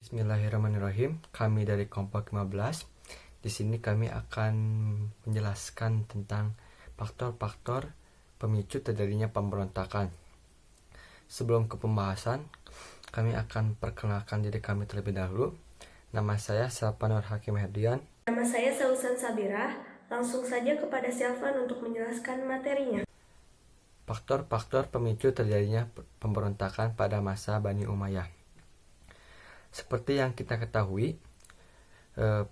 Bismillahirrahmanirrahim. Kami dari Kompak 15. Di sini kami akan menjelaskan tentang faktor-faktor pemicu terjadinya pemberontakan. Sebelum ke pembahasan, kami akan perkenalkan diri kami terlebih dahulu. Nama saya Selvan Nur Hakim Herdian. Nama saya Sausan Sabirah. Langsung saja kepada Selvan untuk menjelaskan materinya. Faktor-faktor pemicu terjadinya pemberontakan pada masa Bani Umayyah. Seperti yang kita ketahui,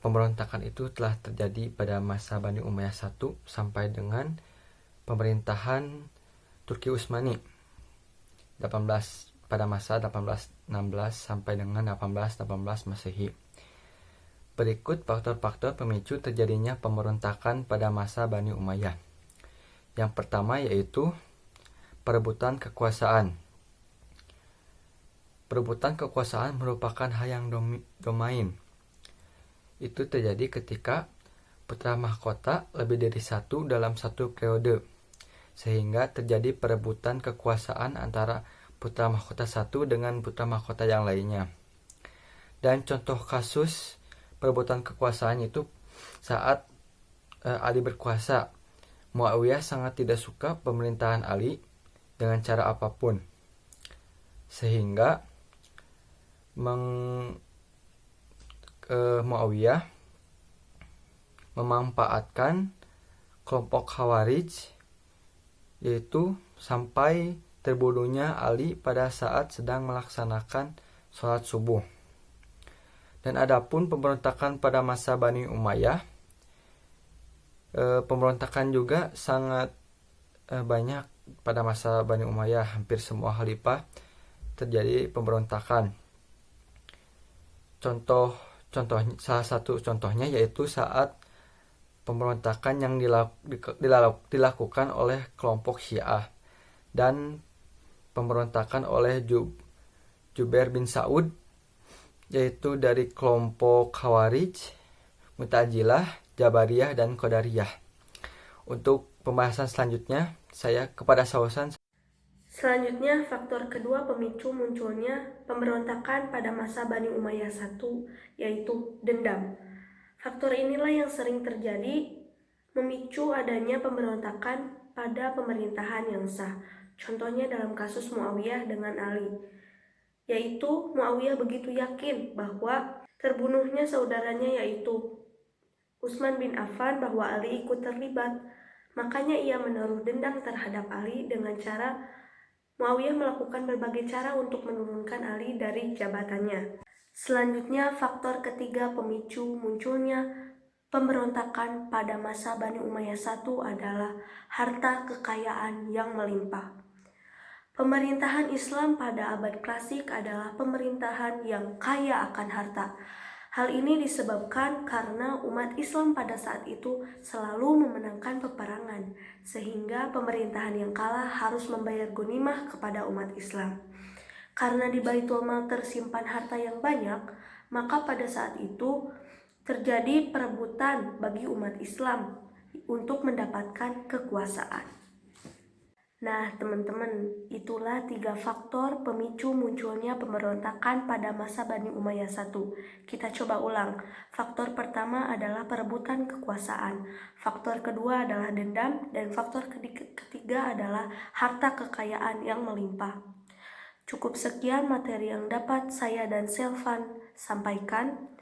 pemberontakan itu telah terjadi pada masa Bani Umayyah I sampai dengan pemerintahan Turki Utsmani pada masa 1816 sampai dengan 1818 Masehi. Berikut faktor-faktor pemicu terjadinya pemberontakan pada masa Bani Umayyah. Yang pertama yaitu perebutan kekuasaan. Perebutan kekuasaan merupakan hal yang domain. Itu terjadi ketika putra mahkota lebih dari satu dalam satu periode, sehingga terjadi perebutan kekuasaan antara putra mahkota satu dengan putra mahkota yang lainnya. Dan contoh kasus perebutan kekuasaan itu saat Ali berkuasa. Muawiyah sangat tidak suka pemerintahan Ali dengan cara apapun, sehingga Muawiyah memanfaatkan kelompok Khawarij, yaitu sampai terbunuhnya Ali pada saat sedang melaksanakan sholat subuh. Dan adapun pemberontakan pada masa Bani Umayyah, pemberontakan juga sangat banyak pada masa Bani Umayyah. Hampir semua khalifah terjadi pemberontakan. Salah satu contohnya yaitu saat pemberontakan yang dilakukan oleh kelompok Syiah dan pemberontakan oleh Jubair bin Saud, yaitu dari kelompok Khawarij, Mu'tazilah, Jabariyah, dan Qadariyah. Untuk pembahasan selanjutnya, saya kepada Sausan. Selanjutnya, faktor kedua pemicu munculnya pemberontakan pada masa Bani Umayyah I, yaitu dendam. Faktor inilah yang sering terjadi memicu adanya pemberontakan pada pemerintahan yang sah. Contohnya dalam kasus Muawiyah dengan Ali, yaitu Muawiyah begitu yakin bahwa terbunuhnya saudaranya yaitu Utsman bin Affan bahwa Ali ikut terlibat. Makanya ia menaruh dendam terhadap Ali dengan cara Muawiyah melakukan berbagai cara untuk menurunkan Ali dari jabatannya. Selanjutnya, faktor ketiga pemicu munculnya pemberontakan pada masa Bani Umayyah I adalah harta kekayaan yang melimpah. Pemerintahan Islam pada abad klasik adalah pemerintahan yang kaya akan harta. Hal ini disebabkan karena umat Islam pada saat itu selalu memenangkan peperangan, sehingga pemerintahan yang kalah harus membayar ghanimah kepada umat Islam. Karena di Baitul Mal tersimpan harta yang banyak, maka pada saat itu terjadi perebutan bagi umat Islam untuk mendapatkan kekuasaan. Nah, teman-teman, itulah 3 faktor pemicu munculnya pemberontakan pada masa Bani Umayyah I. Kita coba ulang. Faktor pertama adalah perebutan kekuasaan. Faktor kedua adalah dendam. Dan faktor ketiga adalah harta kekayaan yang melimpah. Cukup sekian materi yang dapat saya dan Selvan sampaikan.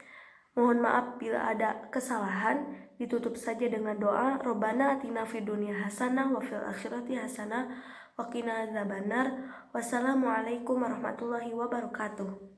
Mohon maaf bila ada kesalahan. Ditutup saja dengan doa, Robbana atina fid dunya hasanah wa fil akhirati hasanah wa qina adzabannar. Wassalamualaikum warahmatullahi wabarakatuh.